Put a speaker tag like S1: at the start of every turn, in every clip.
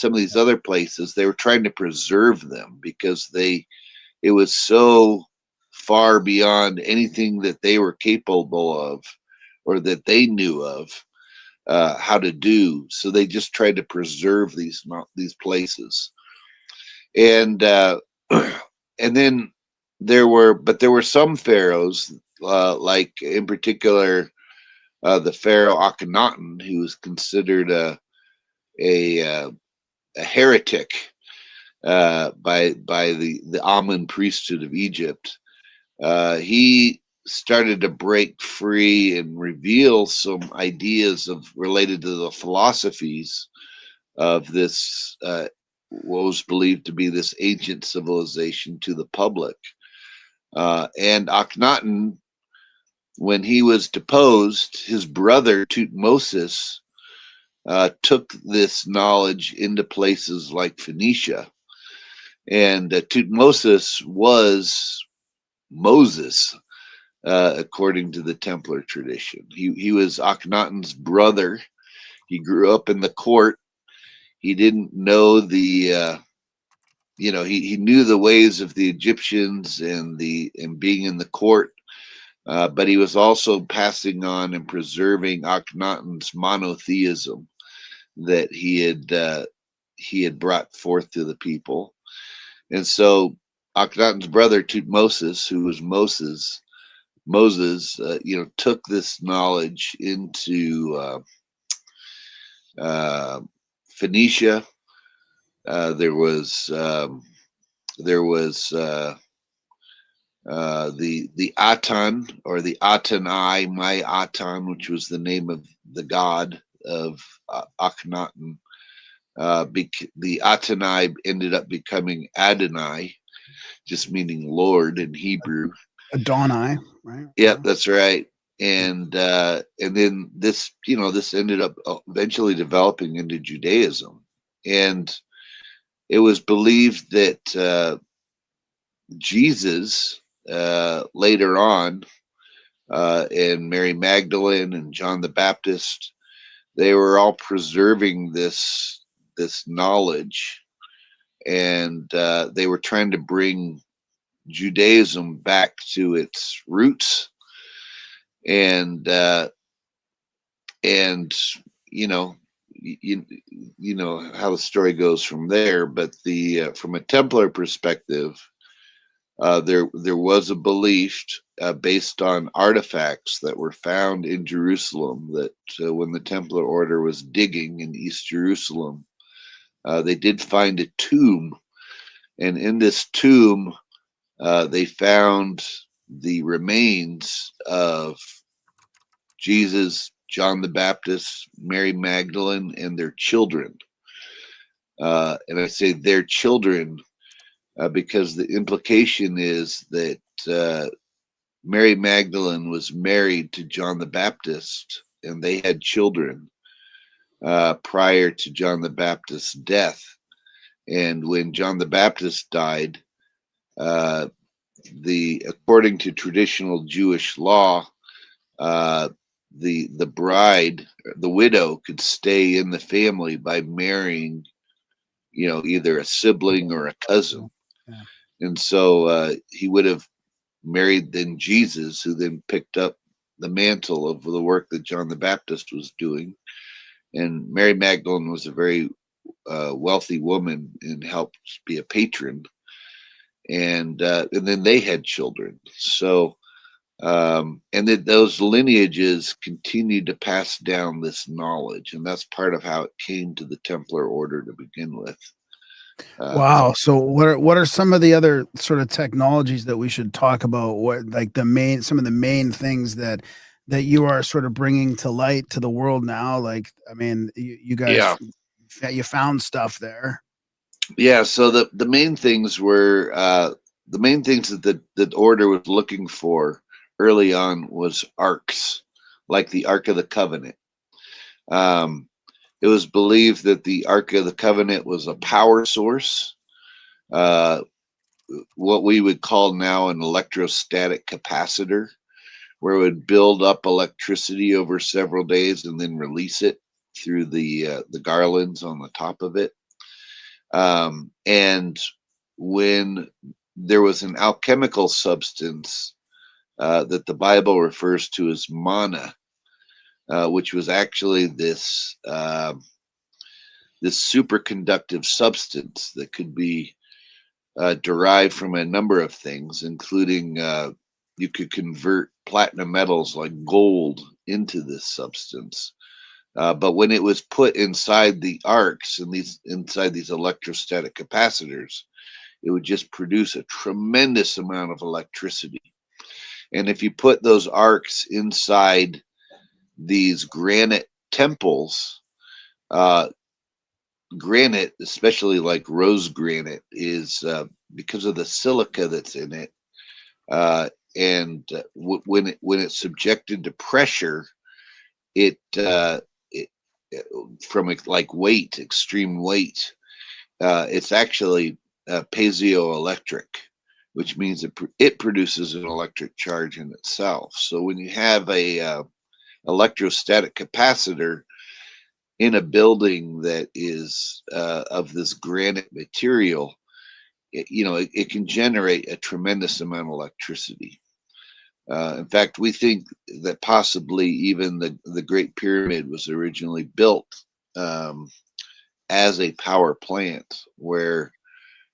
S1: some of these other places, they were trying to preserve them because it was so far beyond anything that they were capable of or that they knew of how to do. So they just tried to preserve these places. And and then there were some pharaohs, like in particular the pharaoh Akhenaten, who was considered a heretic by the Amun priesthood of Egypt. He started to break free and reveal some ideas related to the philosophies of this what was believed to be this ancient civilization to the public. And Akhenaten, when he was deposed, his brother Tutmosis took this knowledge into places like Phoenicia. And Tutmosis was Moses, according to the Templar tradition. He was Akhenaten's brother. He grew up in the court. He didn't know he knew the ways of the Egyptians and being in the court, but he was also passing on and preserving Akhenaten's monotheism that he had brought forth to the people. And so Akhenaten's brother Tutmosis, who was Moses, took this knowledge into Phoenicia. There was the Atan, or the Atanai, my Atan, which was the name of the god of Akhenaten. The Atanai ended up becoming Adonai, just meaning Lord in Hebrew.
S2: Adonai, right?
S1: Yeah, that's right. And then this ended up eventually developing into Judaism, and it was believed that Jesus later on, and Mary Magdalene and John the Baptist, they were all preserving this knowledge, and they were trying to bring Judaism back to its roots, and you know how the story goes from there. But from a Templar perspective, there was a belief based on artifacts that were found in Jerusalem that when the Templar order was digging in East Jerusalem, they did find a tomb, and in this tomb they found the remains of Jesus, John the Baptist, Mary Magdalene, and their children. And I say their children because the implication is that Mary Magdalene was married to John the Baptist, and they had children prior to John the Baptist's death. And when John the Baptist died, according to traditional Jewish law, the bride, the widow, could stay in the family by marrying, either a sibling or a cousin.
S2: Yeah.
S1: And so he would have married then Jesus, who then picked up the mantle of the work that John the Baptist was doing. And Mary Magdalene was a very wealthy woman and helped be a patron. And then they had children. So, and then those lineages continued to pass down this knowledge, and that's part of how it came to the Templar order to begin with.
S2: Wow. So what are some of the other sort of technologies that we should talk about? What, like some of the main things that you are sort of bringing to light to the world now? Like, I mean, you guys, you found stuff there.
S1: Yeah. So the main things were the main things that the order was looking for early on was arks, like the Ark of the Covenant. It was believed that the Ark of the Covenant was a power source, what we would call now an electrostatic capacitor, where it would build up electricity over several days and then release it through the garlands on the top of it. And when there was an alchemical substance that the Bible refers to as manna, which was actually this superconductive substance that could be derived from a number of things, including you could convert platinum metals like gold into this substance. But when it was put inside the arcs and inside these electrostatic capacitors, it would just produce a tremendous amount of electricity. And if you put those arcs inside these granite temples, granite, especially like rose granite, is because of the silica that's in it, and when it's subjected to pressure, it, it from like weight, extreme weight, it's actually piezoelectric, which means it produces an electric charge in itself. So when you have a electrostatic capacitor in a building that is of this granite material, it can generate a tremendous amount of electricity. In fact, we think that possibly even the Great Pyramid was originally built as a power plant where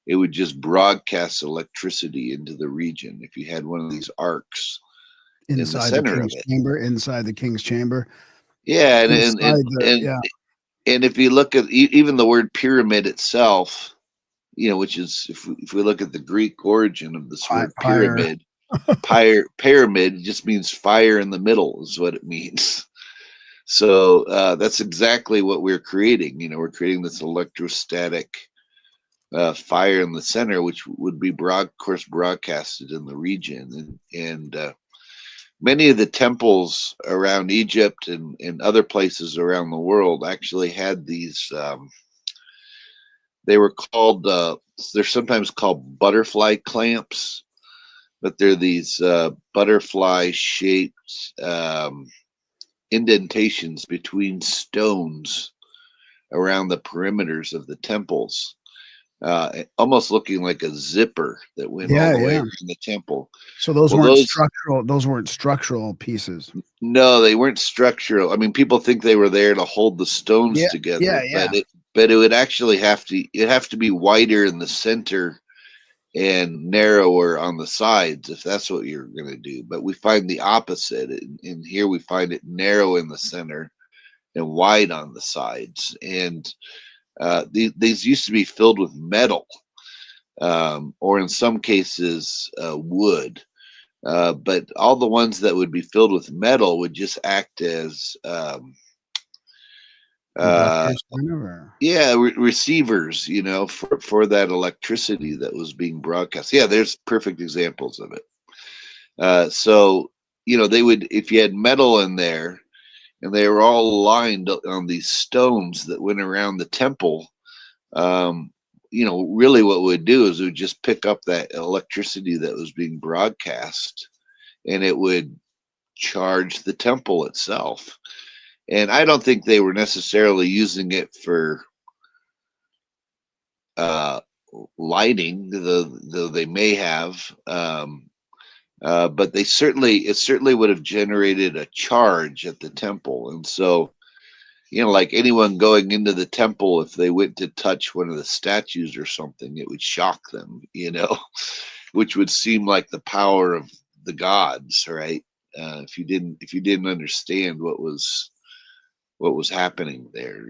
S1: it would just broadcast electricity into the region if you had one of these arcs in the
S2: Inside the
S1: center of
S2: king's
S1: it.
S2: chamber, inside the king's chamber.
S1: Yeah,
S2: Yeah.
S1: And if you look at even the word pyramid itself, which is if we look at the Greek origin of this word
S2: Pyre.
S1: pyramid, pyramid just means fire in the middle is what it means. So that's exactly what we're creating. We're creating this electrostatic fire in the center, which would be of course broadcasted in the region, and many of the temples around Egypt and other places around the world actually had these. They were called. They're sometimes called butterfly clamps, but they're these butterfly-shaped indentations between stones around the perimeters of the temples, almost looking like a zipper that went all the way around the temple.
S2: So those
S1: Well,
S2: weren't structural. Those weren't structural pieces.
S1: No, they weren't structural. I mean, people think they were there to hold the stones together, but it would actually have to be wider in the center and narrower on the sides if that's what you're going to do. But we find the opposite. In here, we find it narrow in the center and wide on the sides. And these used to be filled with metal, or in some cases, wood. But all the ones that would be filled with metal would just act as receivers, for that electricity that was being broadcast. Yeah, there's perfect examples of it. So they would, if you had metal in there and they were all lined on these stones that went around the temple, really what we'd do is it would just pick up that electricity that was being broadcast and it would charge the temple itself. And I don't think they were necessarily using it for lighting, though they may have, but it certainly would have generated a charge at the temple. And so, like anyone going into the temple, if they went to touch one of the statues or something, it would shock them, which would seem like the power of the gods, right? If you didn't understand what was happening there,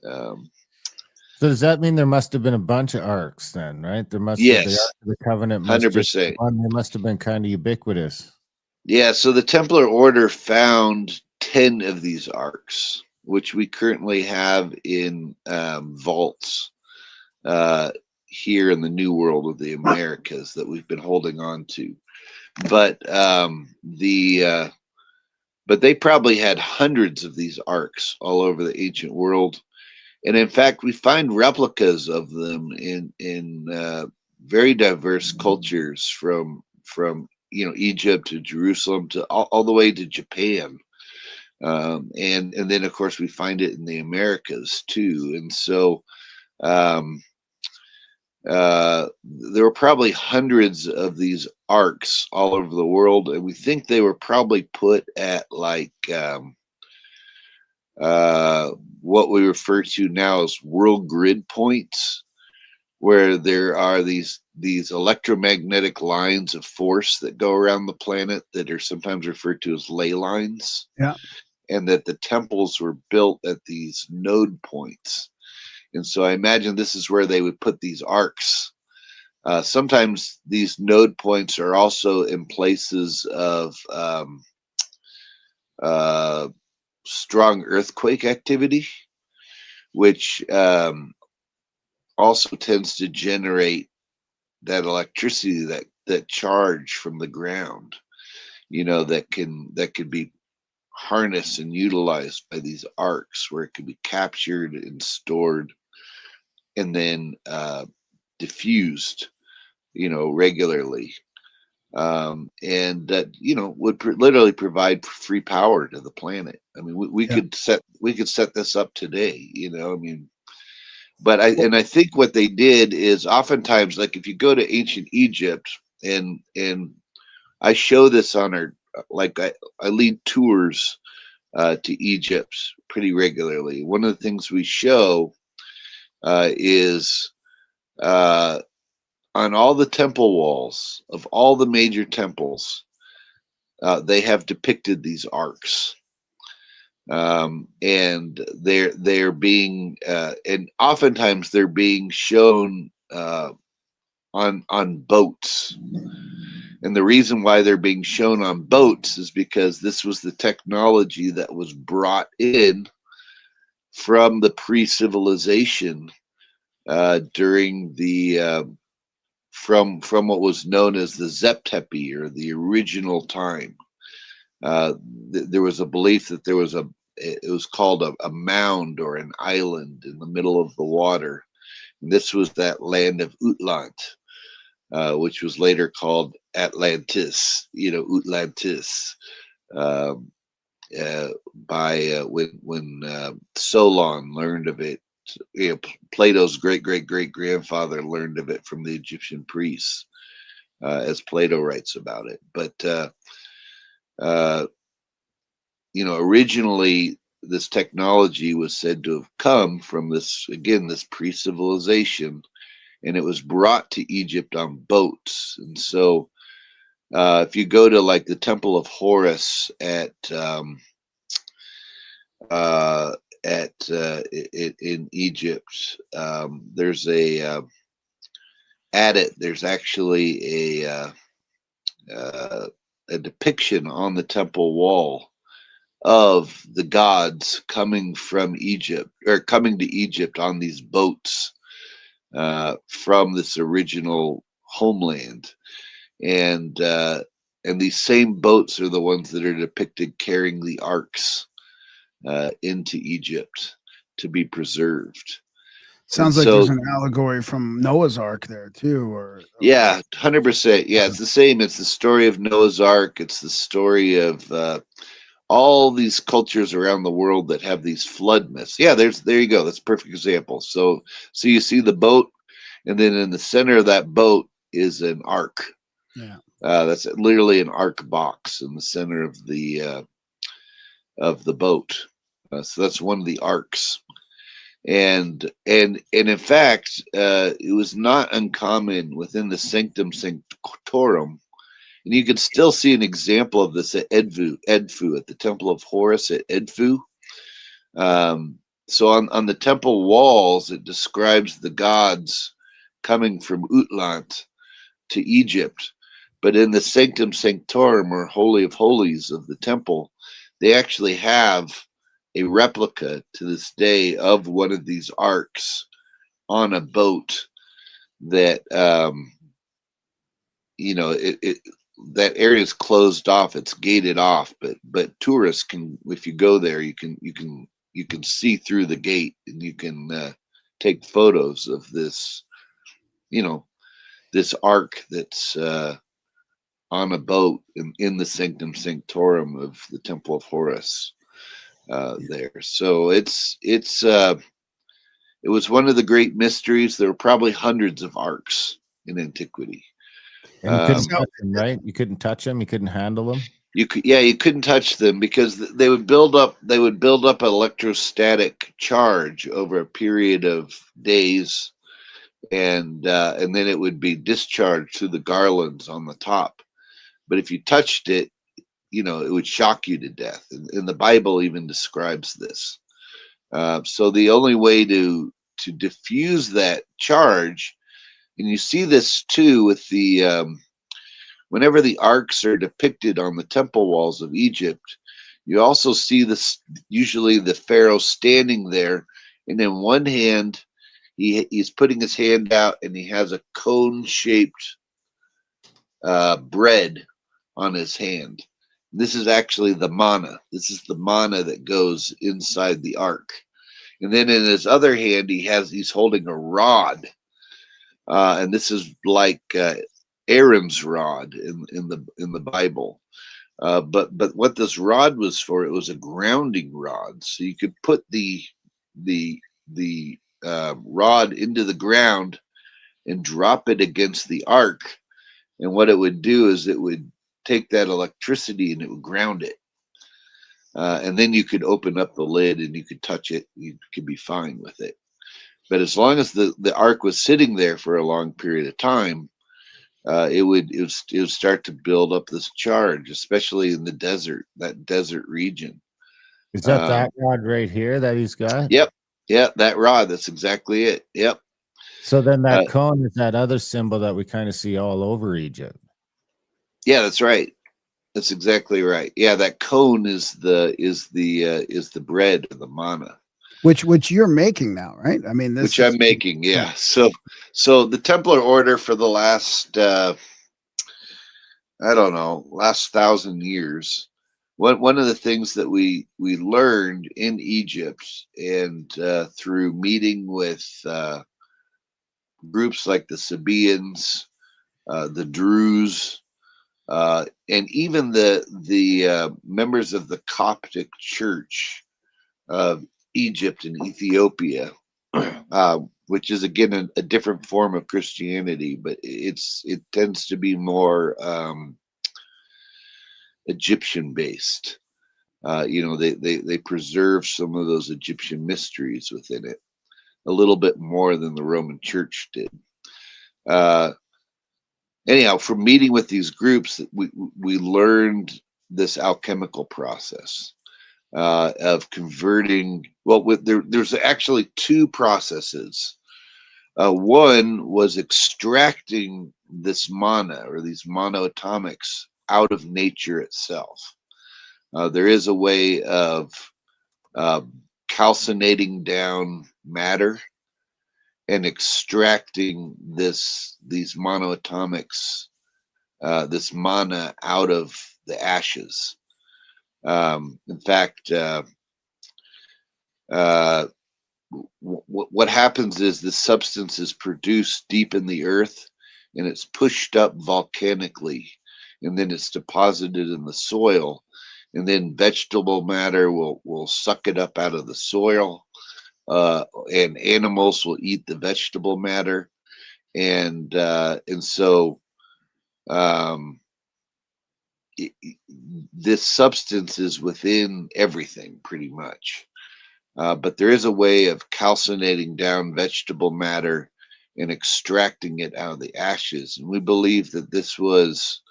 S3: So does that mean there must have been a bunch of arcs then, right? There must
S1: yes,
S3: have the Ark of the Covenant.
S1: 100%.
S3: They must have been kind of ubiquitous.
S1: Yeah. So the Templar Order found 10 of these arcs, which we currently have in vaults here in the New World of the Americas that we've been holding on to. But but they probably had hundreds of these arcs all over the ancient world. And in fact, we find replicas of them in very diverse cultures from Egypt to Jerusalem to all the way to Japan, and then of course we find it in the Americas too. And so Um, there were probably hundreds of these arcs all over the world, and we think they were probably put at like uh, what we refer to now as world grid points, where there are these electromagnetic lines of force that go around the planet that are sometimes referred to as ley lines,
S2: Yeah.
S1: and that the temples were built at these node points. And so I imagine this is where they would put these arcs. Sometimes these node points are also in places of uh, strong earthquake activity, which also tends to generate that electricity, that charge from the ground, that could be harnessed and utilized by these arcs, where it can be captured and stored and then diffused, regularly. And that would literally provide free power to the planet. I mean, we
S2: Yeah.
S1: could set this up today. I mean, but I think what they did is oftentimes, like if you go to ancient Egypt, and I show this on our, like I lead tours to Egypt pretty regularly. One of the things we show is on all the temple walls of all the major temples, they have depicted these arcs, and they're being and oftentimes they're being shown on boats. And the reason why they're being shown on boats is because this was the technology that was brought in from the pre-civilization during the from what was known as the Zeptepi, or the original time. There was a belief that it was called a mound or an island in the middle of the water. And this was that land of Utland, which was later called Atlantis, Utlantis, um, by when Solon learned of it. Plato's great great great grandfather learned of it from the Egyptian priests, as Plato writes about it. But uh, originally this technology was said to have come from this pre-civilization, and it was brought to Egypt on boats. And so if you go to like the Temple of Horus in Egypt, there's actually a depiction on the temple wall of the gods coming from Egypt, or coming to Egypt on these boats from this original homeland. And these same boats are the ones that are depicted carrying the arks into Egypt to be preserved.
S2: Sounds like there's an allegory from Noah's Ark there too, or
S1: yeah, 100%. Yeah, it's the same. It's the story of Noah's Ark. It's the story of all these cultures around the world that have these flood myths. Yeah, there you go. That's a perfect example. So you see the boat, and then in the center of that boat is an ark.
S2: Yeah.
S1: That's literally an ark box in the center of the boat. So that's one of the arcs. And in fact, it was not uncommon within the Sanctum Sanctorum, and you could still see an example of this at Edfu, at the Temple of Horus at Edfu. So on the temple walls, it describes the gods coming from Utland to Egypt. But in the Sanctum Sanctorum, or Holy of Holies of the temple, they actually have a replica to this day of one of these arcs on a boat that that area is closed off. It's gated off, but tourists can, if you go there, you can see through the gate, and you can take photos of this this ark that's on a boat in the Sanctum Sanctorum of the Temple of Horus there. So it's It was one of the great mysteries. There were probably hundreds of arks in antiquity.
S3: And you couldn't
S2: So
S3: touch them, right? You couldn't touch them. You couldn't handle them.
S1: You couldn't touch them because they would build up. They would build up electrostatic charge over a period of days, and then it would be discharged through the garlands on the top. But if you touched it, it would shock you to death. And the Bible even describes this. So the only way to diffuse that charge, and you see this too with the whenever the arcs are depicted on the temple walls of Egypt, you also see this usually the pharaoh standing there, and in one hand he's putting his hand out, and he has a cone-shaped bread on his hand. This is actually the manna. This is the manna that goes inside the ark. And then in his other hand, he's holding a rod, and this is like Aaron's rod in the Bible. But what this rod was for, it was a grounding rod, so you could put the rod into the ground and drop it against the ark, and what it would do is it would take that electricity and it would ground it. And then you could open up the lid and you could touch it. You could be fine with it. But as long as the ark was sitting there for a long period of time, it would start to build up this charge, especially in the desert, that desert region.
S3: Is that rod right here that he's got?
S1: Yep. Yeah, that rod. That's exactly it. Yep.
S3: So then that cone is that other symbol that we kind of see all over Egypt.
S1: Yeah, that's right. That's exactly right. Yeah, that cone is the bread, the manna,
S2: which you're making now, right? I mean,
S1: which I'm making. Yeah. So the Templar Order for the last I don't know, last 1,000 years. One of the things that we learned in Egypt and through meeting with groups like the Sabaeans, the Druze, and even the members of the Coptic Church of Egypt and Ethiopia, which is again a different form of Christianity, but it tends to be more Egyptian based. They preserve some of those Egyptian mysteries within it a little bit more than the Roman Church did. Anyhow, from meeting with these groups, we learned this alchemical process of converting. Well, there's actually two processes. One was extracting this mana or these monoatomics out of nature itself. There is a way of calcinating down matter and extracting these monoatomics, this mana out of the ashes. In fact, what happens is the substance is produced deep in the earth, and it's pushed up volcanically, and then it's deposited in the soil, and then vegetable matter will suck it up out of the soil, and animals will eat the vegetable matter, and so this substance is within everything pretty much. But there is a way of calcinating down vegetable matter and extracting it out of the ashes. And we believe that this was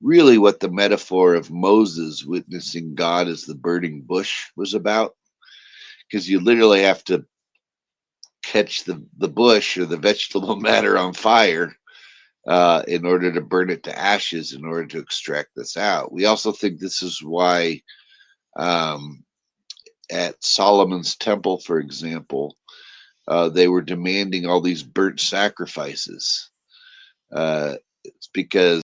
S1: really what the metaphor of Moses witnessing God as the burning bush was about. Because you literally have to catch the bush or the vegetable matter on fire in order to burn it to ashes in order to extract this out. We also think this is why at Solomon's temple, for example, they were demanding all these burnt sacrifices. It's because